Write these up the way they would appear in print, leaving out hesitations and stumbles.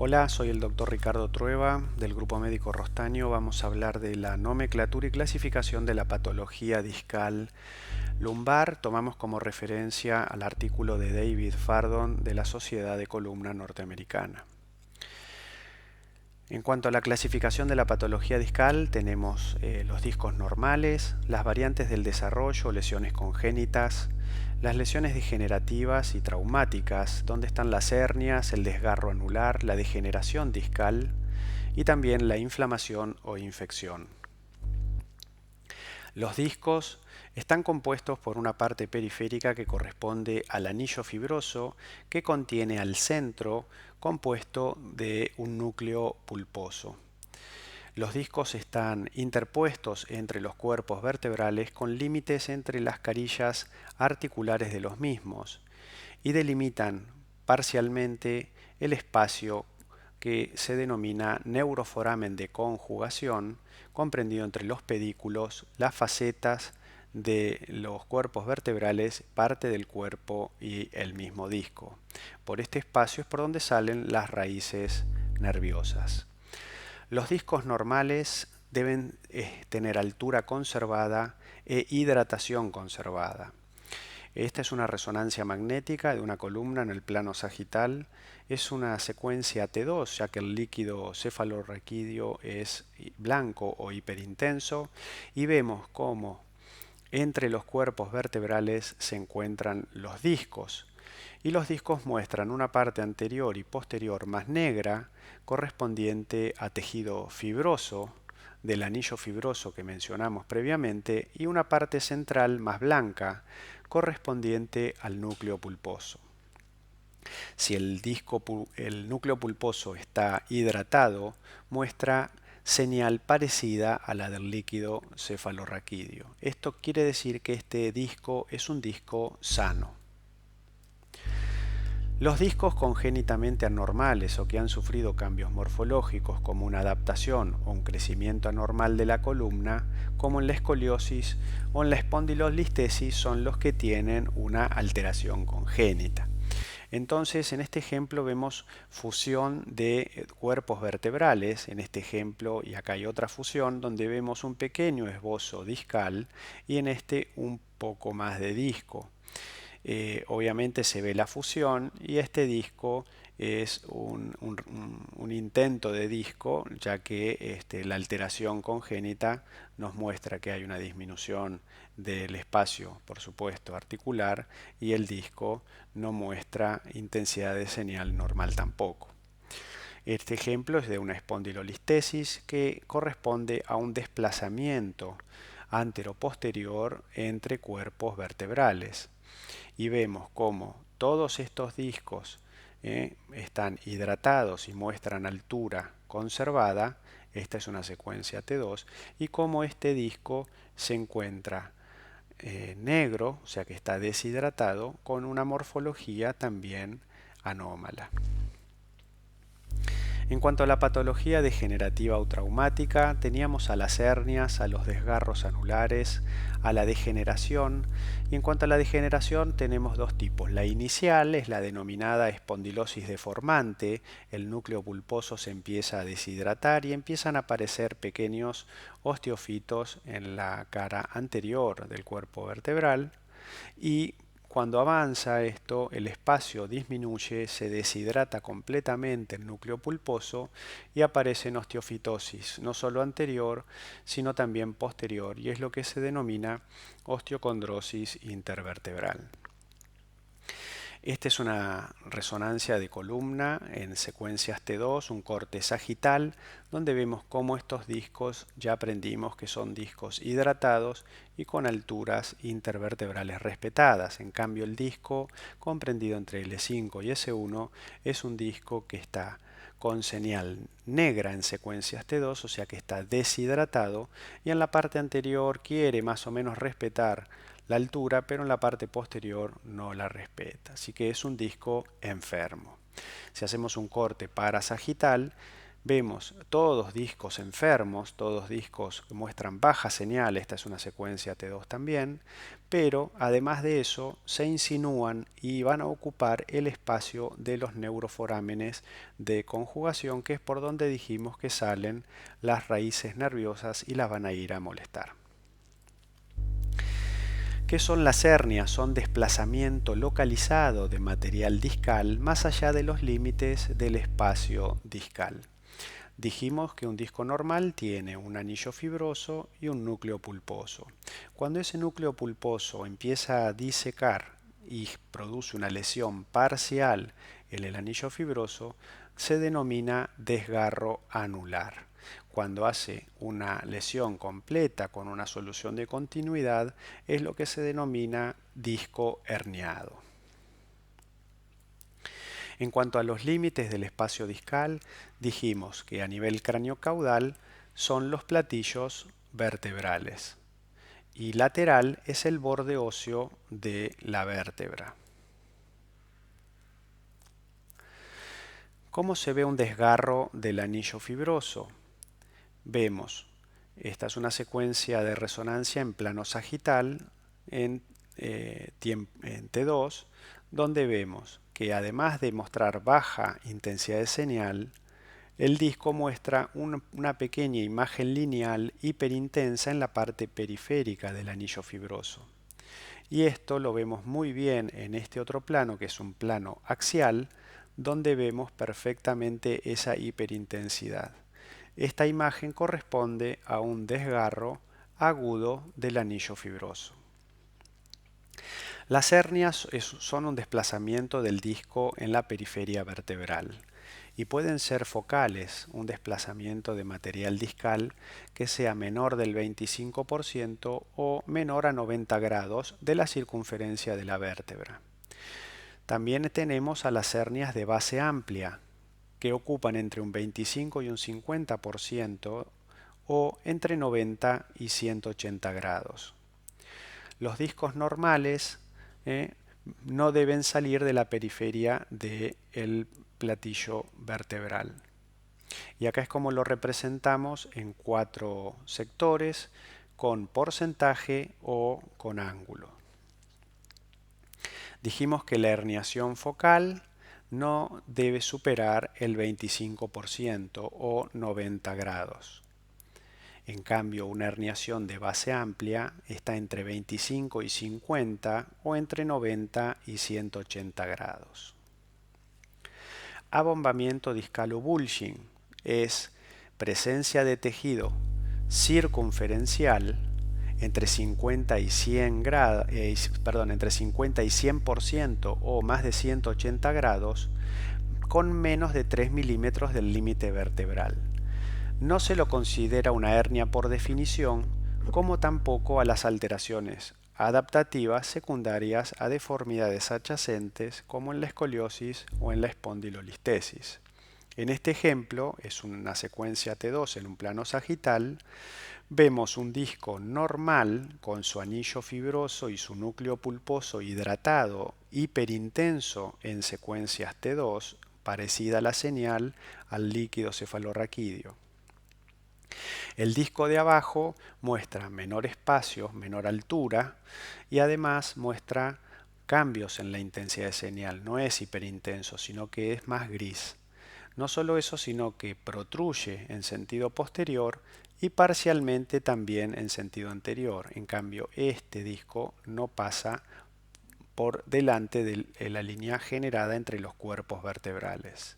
Hola, soy el doctor Ricardo Trueba del Grupo Médico Rostaño. Vamos a hablar de la nomenclatura y clasificación de la patología discal lumbar. Tomamos como referencia al artículo de David Fardon de la Sociedad de Columna Norteamericana. En cuanto a la clasificación de la patología discal, tenemos los discos normales, las variantes del desarrollo, lesiones congénitas, las lesiones degenerativas y traumáticas, donde están las hernias, el desgarro anular, la degeneración discal y también la inflamación o infección. Los discos están compuestos por una parte periférica que corresponde al anillo fibroso que contiene al centro compuesto de un núcleo pulposo. Los discos están interpuestos entre los cuerpos vertebrales con límites entre las carillas articulares de los mismos y delimitan parcialmente el espacio que se denomina neuroforamen de conjugación, comprendido entre los pedículos, las facetas de los cuerpos vertebrales, parte del cuerpo y el mismo disco. Por este espacio es por donde salen las raíces nerviosas. Los discos normales deben tener altura conservada e hidratación conservada. Esta es una resonancia magnética de una columna en el plano sagital. Es una secuencia T2, ya que el líquido cefalorraquídeo es blanco o hiperintenso. Y vemos cómo entre los cuerpos vertebrales se encuentran los discos. Y los discos muestran una parte anterior y posterior más negra, correspondiente a tejido fibroso, del anillo fibroso que mencionamos previamente, y una parte central más blanca, correspondiente al núcleo pulposo. Si el núcleo pulposo está hidratado, muestra señal parecida a la del líquido cefalorraquídeo. Esto quiere decir que este disco es un disco sano. Los discos congénitamente anormales o que han sufrido cambios morfológicos como una adaptación o un crecimiento anormal de la columna, como en la escoliosis o en la espondilolistesis, son los que tienen una alteración congénita. Entonces, en este ejemplo vemos fusión de cuerpos vertebrales, en este ejemplo, y acá hay otra fusión donde vemos un pequeño esbozo discal y en este un poco más de disco. Obviamente se ve la fusión y este disco es un intento de disco, ya que la alteración congénita nos muestra que hay una disminución del espacio, por supuesto, articular, y el disco no muestra intensidad de señal normal tampoco. Este ejemplo es de una espondilolistesis que corresponde a un desplazamiento anteroposterior entre cuerpos vertebrales. Y vemos cómo todos estos discos están hidratados y muestran altura conservada. Esta es una secuencia T2 y cómo este disco se encuentra negro, o sea que está deshidratado, con una morfología también anómala. En cuanto a la patología degenerativa o traumática, teníamos a las hernias, a los desgarros anulares, a la degeneración. Y en cuanto a la degeneración tenemos dos tipos. La inicial es la denominada espondilosis deformante. El núcleo pulposo se empieza a deshidratar y empiezan a aparecer pequeños osteofitos en la cara anterior del cuerpo vertebral. Y cuando avanza esto, el espacio disminuye, se deshidrata completamente el núcleo pulposo y aparece en osteofitosis, no solo anterior, sino también posterior, y es lo que se denomina osteocondrosis intervertebral. Esta es una resonancia de columna en secuencias T2, un corte sagital, donde vemos cómo estos discos ya aprendimos que son discos hidratados y con alturas intervertebrales respetadas. En cambio, el disco comprendido entre L5 y S1 es un disco que está con señal negra en secuencias T2, o sea que está deshidratado, y en la parte anterior quiere más o menos respetar la altura, pero en la parte posterior no la respeta. Así que es un disco enfermo. Si hacemos un corte parasagital, Vemos todos discos enfermos, todos discos que muestran baja señal, esta es una secuencia T2 también, pero además de eso se insinúan y van a ocupar el espacio de los neuroforámenes de conjugación, que es por donde dijimos que salen las raíces nerviosas y las van a ir a molestar. ¿Qué son las hernias? Son desplazamiento localizado de material discal más allá de los límites del espacio discal. Dijimos que un disco normal tiene un anillo fibroso y un núcleo pulposo. Cuando ese núcleo pulposo empieza a disecar y produce una lesión parcial en el anillo fibroso, se denomina desgarro anular. Cuando hace una lesión completa con una solución de continuidad, es lo que se denomina disco herniado. En cuanto a los límites del espacio discal, dijimos que a nivel craneocaudal son los platillos vertebrales y lateral es el borde óseo de la vértebra. ¿Cómo se ve un desgarro del anillo fibroso? Vemos, esta es una secuencia de resonancia en plano sagital en T2, donde vemos que además de mostrar baja intensidad de señal, el disco muestra una pequeña imagen lineal hiperintensa en la parte periférica del anillo fibroso. Y esto lo vemos muy bien en este otro plano, que es un plano axial, donde vemos perfectamente esa hiperintensidad. Esta imagen corresponde a un desgarro agudo del anillo fibroso. Las hernias son un desplazamiento del disco en la periferia vertebral y pueden ser focales, un desplazamiento de material discal que sea menor del 25% o menor a 90 grados de la circunferencia de la vértebra. También tenemos a las hernias de base amplia, que ocupan entre un 25 y un 50% o entre 90 y 180 grados. Los discos normales no deben salir de la periferia del platillo vertebral. Y acá es como lo representamos en 4 sectores con porcentaje o con ángulo. Dijimos que la herniación focal no debe superar el 25% o 90 grados. En cambio, una herniación de base amplia está entre 25 y 50 o entre 90 y 180 grados. Abombamiento discal o bulging es presencia de tejido circunferencial entre 50 y 100% o más de 180 grados con menos de 3 milímetros del límite vertebral. No se lo considera una hernia por definición, como tampoco a las alteraciones adaptativas secundarias a deformidades adyacentes como en la escoliosis o en la espondilolistesis. En este ejemplo, es una secuencia T2 en un plano sagital, vemos un disco normal con su anillo fibroso y su núcleo pulposo hidratado hiperintenso en secuencias T2, parecida a la señal al líquido cefalorraquídeo. El disco de abajo muestra menor espacio, menor altura y además muestra cambios en la intensidad de señal. No es hiperintenso, sino que es más gris. No solo eso, sino que protruye en sentido posterior y parcialmente también en sentido anterior. En cambio, este disco no pasa por delante de la línea generada entre los cuerpos vertebrales.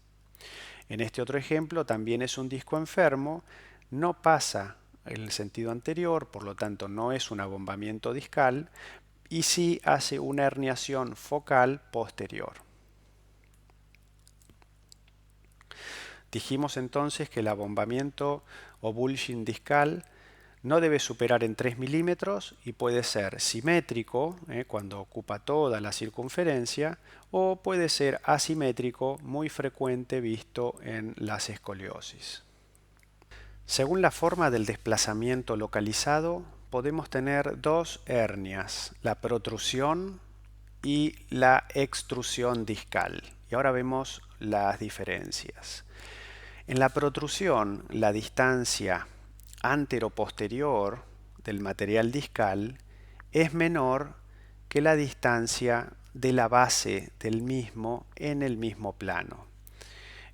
En este otro ejemplo también es un disco enfermo, no pasa en el sentido anterior, por lo tanto no es un abombamiento discal y sí hace una herniación focal posterior. Dijimos entonces que el abombamiento o bulging discal no debe superar en 3 milímetros y puede ser simétrico, cuando ocupa toda la circunferencia, o puede ser asimétrico, muy frecuente visto en las escoliosis. Según la forma del desplazamiento localizado, podemos tener dos hernias, la protrusión y la extrusión discal. Y ahora vemos las diferencias. En la protrusión, la distancia antero-posterior del material discal es menor que la distancia de la base del mismo en el mismo plano.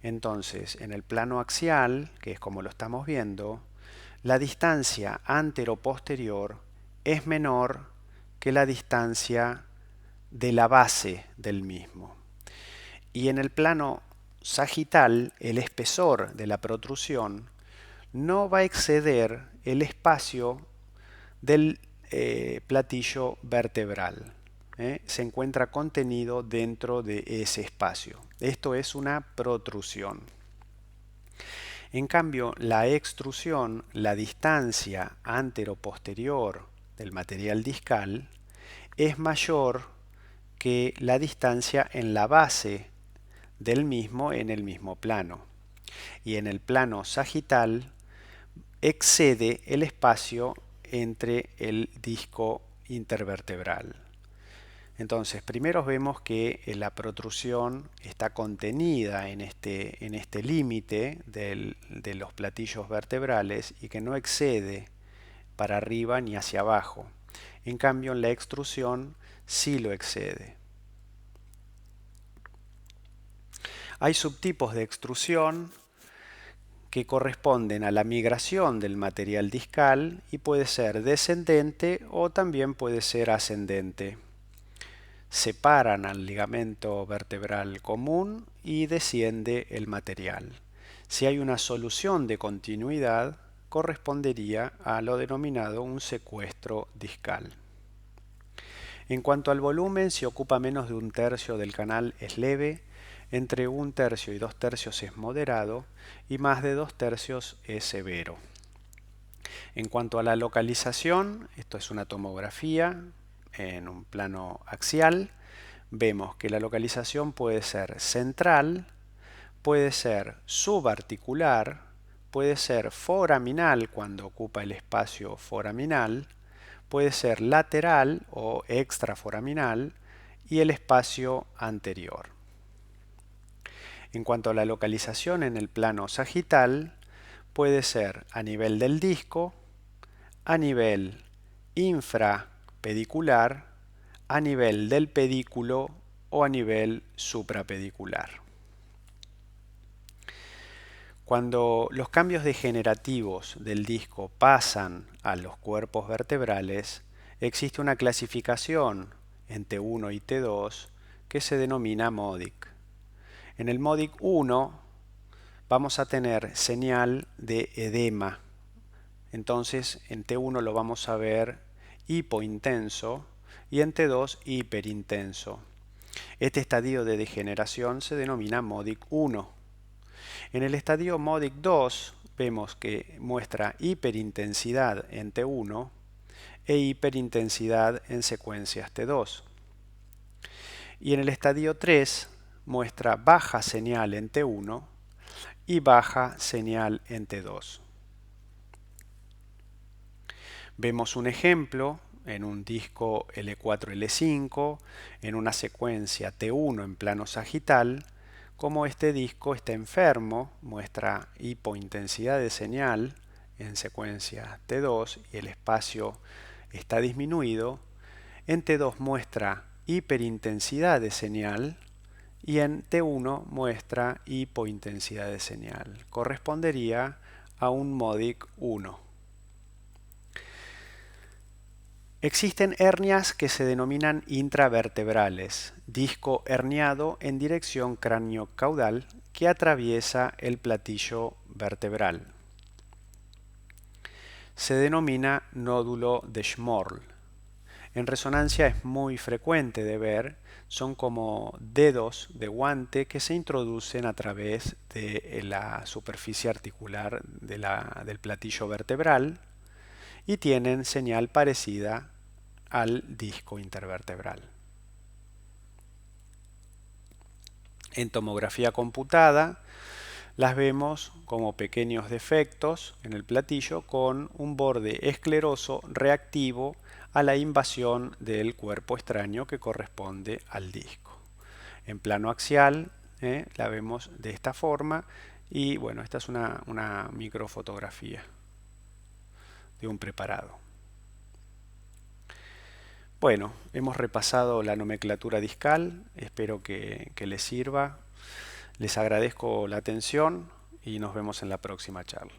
Entonces, en el plano axial, que es como lo estamos viendo, la distancia antero-posterior es menor que la distancia de la base del mismo. Y en el plano sagital, el espesor de la protrusión no va a exceder el espacio del platillo vertebral. Se encuentra contenido dentro de ese espacio. Esto es una protrusión. En cambio, la extrusión, la distancia antero-posterior del material discal, es mayor que la distancia en la base del mismo en el mismo plano. Y en el plano sagital excede el espacio entre el disco intervertebral. Entonces, primero vemos que la protrusión está contenida en este límite de los platillos vertebrales y que no excede para arriba ni hacia abajo. En cambio, en la extrusión sí lo excede. Hay subtipos de extrusión que corresponden a la migración del material discal y puede ser descendente o también puede ser ascendente. Separan al ligamento vertebral común y desciende el material. Si hay una solución de continuidad, correspondería a lo denominado un secuestro discal. En cuanto al volumen, si ocupa menos de un tercio del canal es leve, entre un tercio y 2/3 es moderado y más de 2/3 es severo. En cuanto a la localización, esto es una tomografía en un plano axial, vemos que la localización puede ser central, puede ser subarticular, puede ser foraminal cuando ocupa el espacio foraminal, puede ser lateral o extraforaminal y el espacio anterior. En cuanto a la localización en el plano sagital, puede ser a nivel del disco, a nivel infrapedicular, a nivel del pedículo o a nivel suprapedicular. Cuando los cambios degenerativos del disco pasan a los cuerpos vertebrales, existe una clasificación en T1 y T2 que se denomina MODIC. En el MODIC 1 vamos a tener señal de edema. Entonces en T1 lo vamos a ver hipointenso y en T2 hiperintenso. Este estadio de degeneración se denomina MODIC 1. En el estadio MODIC 2 vemos que muestra hiperintensidad en T1 e hiperintensidad en secuencias T2. Y en el estadio 3 muestra baja señal en T1 y baja señal en T2. Vemos un ejemplo en un disco L4-L5 en una secuencia T1 en plano sagital, como este disco está enfermo, muestra hipointensidad de señal en secuencia T2 y el espacio está disminuido. En T2 muestra hiperintensidad de señal y en T1 muestra hipointensidad de señal. Correspondería a un MODIC 1. Existen hernias que se denominan intravertebrales, disco herniado en dirección cráneo-caudal que atraviesa el platillo vertebral. Se denomina nódulo de Schmorl. En resonancia es muy frecuente de ver, son como dedos de guante que se introducen a través de la superficie articular del platillo vertebral y tienen señal parecida al disco intervertebral. En tomografía computada las vemos como pequeños defectos en el platillo con un borde escleroso reactivo a la invasión del cuerpo extraño que corresponde al disco. En plano axial la vemos de esta forma Y bueno, esta es una microfotografía de un preparado. Bueno, hemos repasado la nomenclatura discal, espero que les sirva. Les agradezco la atención y nos vemos en la próxima charla.